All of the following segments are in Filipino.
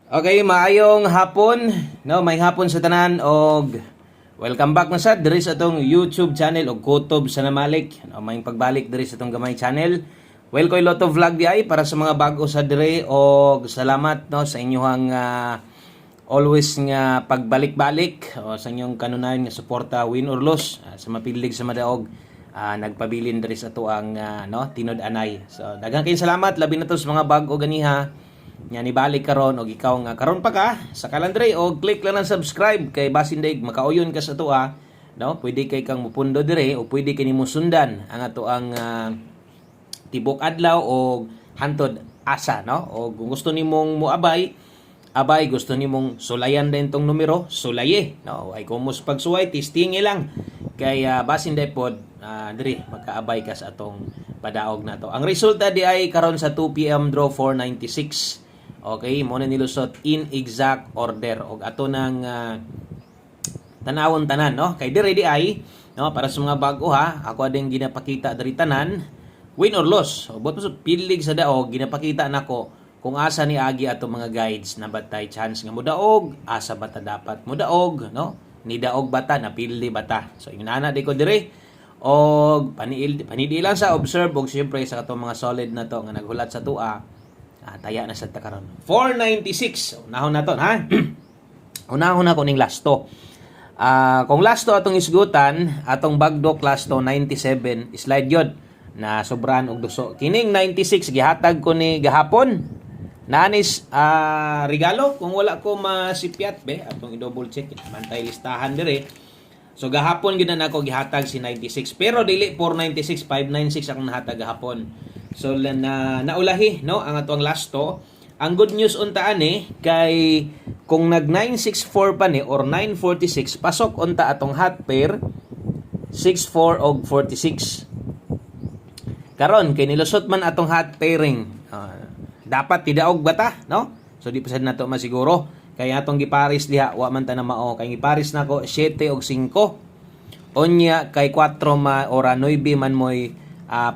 Okay, maayong hapon. No, may hapon sa tanan og welcome back na sad diri sa atong YouTube channel og Kutob sa Namalik. No, may pagbalik diri sa atong gamay channel. Welcome Lotto Vlog di ay para sa mga bago sa diri og salamat no sa inyong always nga pagbalik-balik o sa inyong kanunayan nga suporta win or loss sa mapilig sa madaog. Nagpabilin diri sa ato ang no tinod anay. So daghang kay salamat labi na to sa mga bago ganiha. Nya ni balik karon og ikaw nga karon pa ka sa kalandre og click lang ng subscribe kay basin daig makauyon ka sa tuwa no pwede kay kang mupundo dire o pwede kay nimo sundan ang ato ang tibok adlaw o hantod asa no o kung gusto nimong moabay abay gusto nimong sulayan din tong numero sulaye no ay kumos pagsuway tistingi lang kay basin day pod dire magkaabay ka sa atong padaog na to ang resulta di ay karon sa 2 PM draw 496. Okay, mo na nilusot in exact order og ato nang tanawon tanan no kay dire di ay no para sa mga bago ha ako ading ginapakita diri tanan win or loss so bot pilig sa daog ginapakita nako kung asa ni agi ato mga guides na batay chance nga modaog asa bata dapat modaog no ni daog bata napili bata so inana di ko dire og panidi lang sa observe og syempre sa atong mga solid na to nga naghulat sa tua taya na sa takaron 496 unahon na to ha unahon na ko ning lasto kung lasto atong isgutan atong bagdok lasto 97 slide yod na sobran og duso kining 96 gihatag ko ni gahapon nanis regalo kung wala ko masipyat be atong i-double check mantay listahan dire so gahapon gyud na ako gihatag si 96 pero dili 496 596 akong nahatag gahapon. So naulahi no ang atong lasto. Ang good news unta ani kay kung nag 964 pa ni or 946 pasok unta atong hot pair 64 og 46. Karon kay nilusot man atong hot pairing dapat tidaog bata no? So di pa sad nato masiguro kay atong giparis diha wa man ta na mao kay giparis nako 7 og 5. Onya kay 4 ora 9 man moy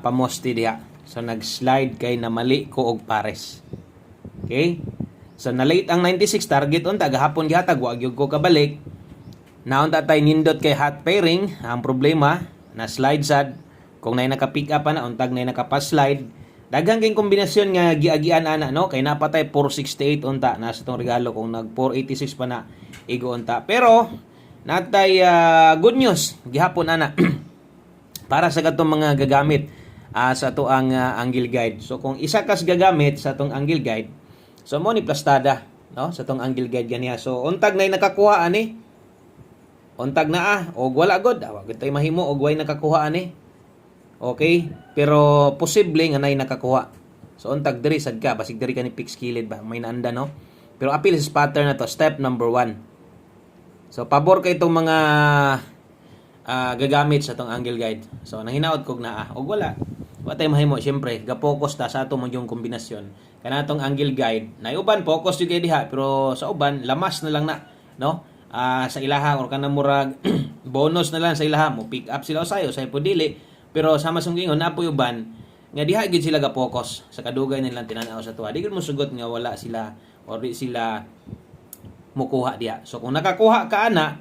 pamosti diha. So nag-slide kay na mali ko og pares. Okay? So na late ang 96 target unta gahapon gihatag wa gyud ko kabalik. Naon ta tay nindot kay hot pairing, ang problema na slide sad kung nay naka-pick up na untag nay naka-pass slide. Daghang kay kombinasyon nga giagian ana no kay napatay 468 unta na sa tong regalo kung nag 486 pa na igo unta. Pero natay good news gihapon ana para sa katong mga gagamit sa ato ang angle guide. So kung isa kas gagamit sa atong angle guide, so mo ni plastada, no? Sa atong angle guide ganiya. So untag nay nakakuha ani. Untag na og wala gud, wa gud tay mahimo og way nakakuha ani. Okay? Pero posible nga nay nakakuha. So untag diri sad ka, basig diri ka ni fix kilid ba, may naanda no. Pero apil sa pattern na to, step number 1. So pabor kay itong mga gagamit sa atong angle guide. So nanghinaot kog naa og wala. Wa tay mahimo syempre ga-focus ta sa ato yung kombinasyon kanatong angle guide na uban focus jud diha pero sa uban lamas na lang na no sa ilaha or kana murag bonus na lang sa ilaha mo pick up sila usay po dili pero sama sunggingon na po uban nga diha gid sila ga-focus sa kadugay nilang tinanaw sa tuwa di gid mo sugot nga wala sila or di sila mukuha diha so kung nakakuha ka ana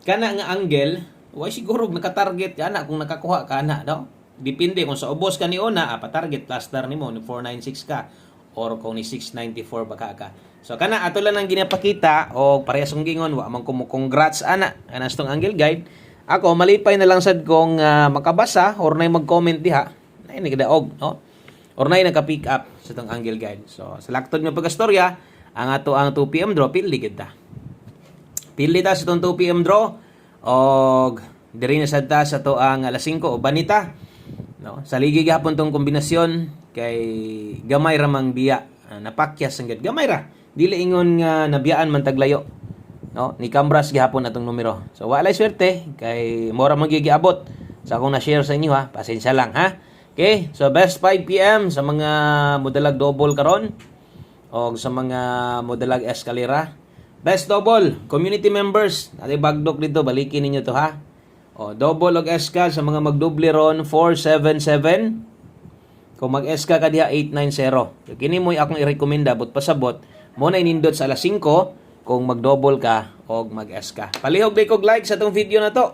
kana nga angle way siguro naka-target ka ana kung nakakuha ka ana no. Depende kung sa ubos ka ni una, pa-target cluster nimo ni 496 ka or kung ni 694 baka ka. So kana ato lang ang ginapakita o parehas ng gingon wa man ko congrats ana kana stong angle guide. Ako malipay na lang sad kong makabasa or nay mag-comment diha. Nay nagdaog no. Or nay naka-pick up sa tong angle guide. So salaktod nga pagastorya ang ato ang 2 PM draw pili gid ta. Pili ta sa tong 2 PM draw og diri na sad ta sa to ang alas 5 o banita. No, sa ligi gihapon tong kombinasyon kay gamay ra mang biya napakyas sanggad gamay ra dili ingon nga nabiyaan man taglayo no ni Cambras gihapon atong numero so walay swerte kay mora man gigiabot sa akong na-share sa inyo ha pasensya lang ha okay so best 5 PM sa mga modalag double karon o sa mga modalag escalera best double community members ati bagdok dito balikin ninyo to ha. O, double og SK sa mga magdoble ron 477. Kung mag-SK ka diha 890. So, kini mo akong i-recommenda but pasabot mo na inindot sa alas 5 kung mag-double ka o mag-S ka. Palihog day kog like sa tong video na to.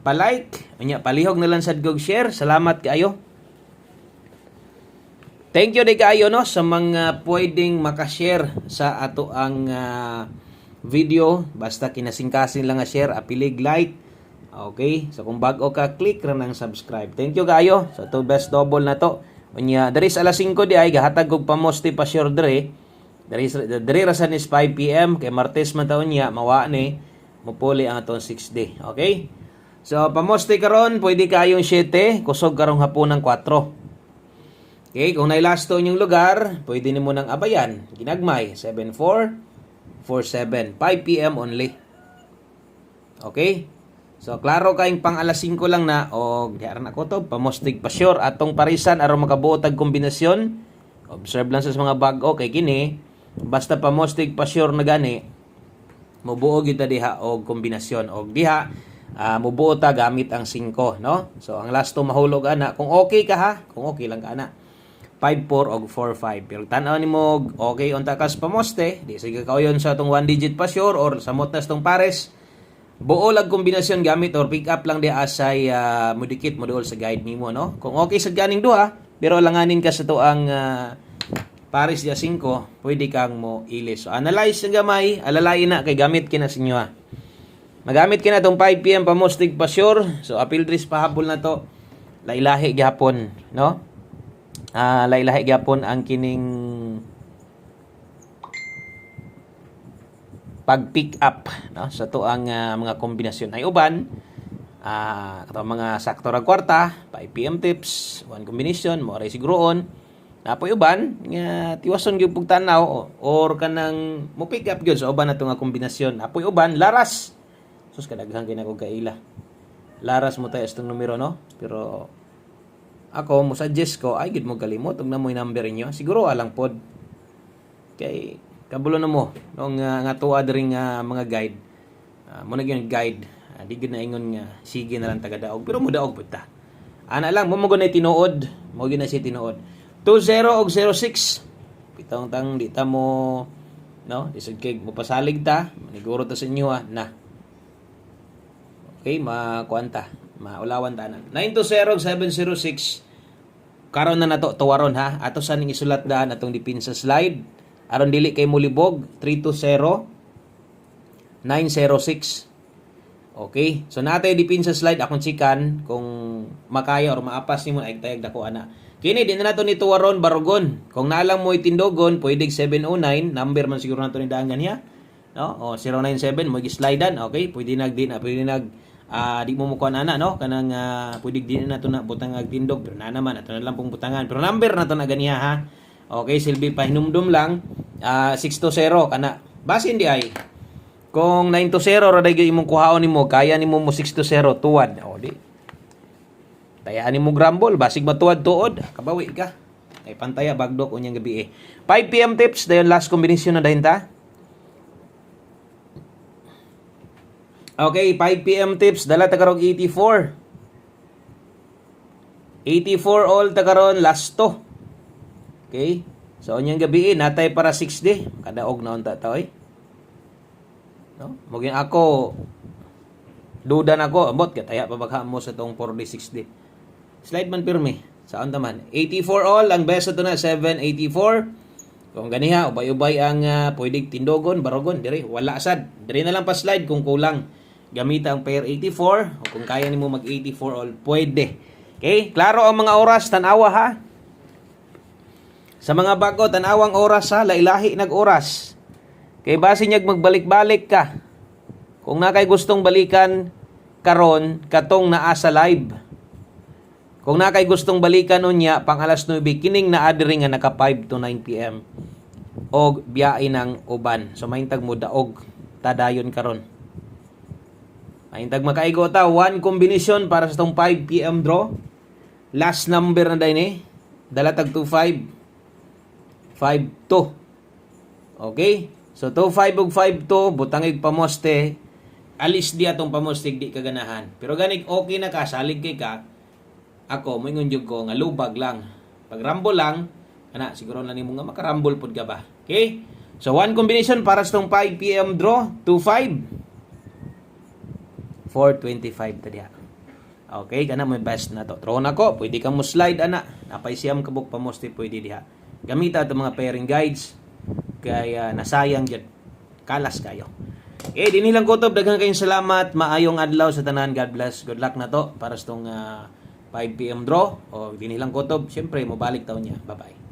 Pa-like, palihog na lang sad kog share. Salamat kaayo. Thank you day kaayo no sa mga pwedeng makashare sa ato ang video. Basta kinasingkasin lang nga share, apilig like. Okay? So kung bago ka, click ra ng subscribe. Thank you kaayo sa to best double na to. Unya, diri sa alas 5 di ay gahatag kog pamoste pa sure diri. Diri rasan is 5 PM kay Martes man taon niya mawa ni mupuli ang atong 6 day. Okay? So pamoste karon pwede kayong 7, kusog karong hapon ng 4. Okay, kung nailasto inyong lugar, pwede nimo nang abayan. Ginagmay 7447 5 PM only. Okay? So, klaro kayong pang alas 5 lang na o diaran ako to, pamostig pa sure atong parisan aron makabuotag kombinasyon. Observe lang sa mga bag-o kay kini, basta pamostig pa sure na gani, mubuo kita diha og kombinasyon og diha mubuo ta gamit ang 5, no? So, ang last to mahulog ana kung okay ka ha, kung okay lang ka ana. 5-4 og 4-5. Pero tan-aw nimo okay unta kas pamoste, di sige kauyon sa atong 1 digit pa sure or sa motas tong pares. Buo lag kombinasyon gamit or pick up lang di asay mudikit mo duol sa guide nimo no. Kung okay sa ganing duha pero langanin ka sa to ang pares dia 5, pwede kang mo ilis. So analyze ng gamay, alalain na kay gamit kina sa inyo ha. Magamit kina tong 5 PM pamostig pa sure. So apil dris pahabol na to. Lailahi gyapon no. Lailahi gyapon ang kining pag-pick up no sa to ang mga kombinasyon ay uban kato mga sakto ra kwarta 5 PM tips one combination mo ray siguroon napoy uban nga tiwason gyud pug tanaw or kanang mo pick up gyud sa uban nato nga kombinasyon napoy uban laras sus kadaghan kay nako kaila laras mo tayo istong numero no pero ako mo suggest ko ay gid mo kalimot og namoy number niyo siguro alang pod kay kabulo na mo nung nga tuwa diri nga mga guide mo na gyud guide di gyud na ingon nga sige na lang taga daog pero mo daog pud ta ana lang mo gyud na tinuod mo gyud na si tinuod 20 og 06 pitong tang di ta mo no isod kay mo pasalig ta maniguro ta sa inyo na okay makuanta maulawan ta na 920 og 706 karon na nato tuwaron ha ato sa ning isulat daan atong dipinsa slide aron dili kay mulibog 320 906. Okay? So natay dipin sa slide akong chikan kung makaya or maapas nimo ay tayag dako ana. Kini di na nato ni tuwaron barugon. Kung naalang mo itindogon, pwede 709 number man siguro nato ni daangan niya. No? O 097 mo gi-slidean, okay? Pwede pwede nag di mo mukuha na no kanang pwede din na to na butang agtindog pero na naman ato na lang pong butangan pero number na to na ganiya ha. Okay, silbi pa hinumdum lang 620 kana. Basin di ay. Kung 920 ra day imong kuhaon nimo, kaya nimo mo 620 tuwad. O di. Tayaan nimo grumble, basig matuwad tuod, kabawi ka. Ay pantaya bagdok unyang gabi 5 PM tips dayon last combination na dahin ta. Okay, 5 PM tips dala ta karong 84. 84 all ta karon last to. Okay? So, unyang gabi, natay para 6D. Kadaog na unta taoy. No? Mugin ako, duda na ko, ambot, kataya pabagha mo sa tong 4D, 6D. Slide man pirmi. Saan taman? 84 all, ang best ito na, 784. Kung ganiha, ubay-ubay ang pwedeng tindogon, barogon, diri, wala asad. Diri na lang pa slide kung kulang. Gamita ang pair 84, o kung kaya nimo mag 84 all, pwede. Okay? Klaro ang mga oras, tanawa ha? Sa mga bago, tanawang oras ha, lailahi nag-oras. Kay base niyag magbalik-balik ka. Kung na kay gustong balikan karon katong naa sa live. Kung na kay gustong balikan unya pang alas 9 kining naa diri nga naka 5 to 9 PM. Og biyahe ng uban. So mahintag mo daog tadayon karon. Mahintag makaigo ta one combination para sa tong 5 PM draw. Last number na din dala tag 25. 5-2. Okay? So, 2-5 ug 5-2, butangig pamoste, alis di atong pamostig di kaganahan. Pero ganig okay na ka, salig kay ka, ako, mo ingon ko, nga lubag lang. Pag rumble lang, ana, siguro na nimo nga makarumble pod ka ba. Okay? So, one combination para sa itong 5 p.m. draw, 2-5. 425 ta diha. Okay, kana mo best na to. Throw na ko, pwede kang mo slide ana. Napay siyam kabuk pa mosti pwede diha. Gamita ato mga pairing guides kaya nasayang jud. Kalas kayo. Okay, dinhi lang kutob, daghang kayong salamat. Maayong adlaw sa tanan. God bless. Good luck na to para sa tong 5 p.m. draw. O dinhi lang kutob, syempre mo balik taon niya. Bye-bye.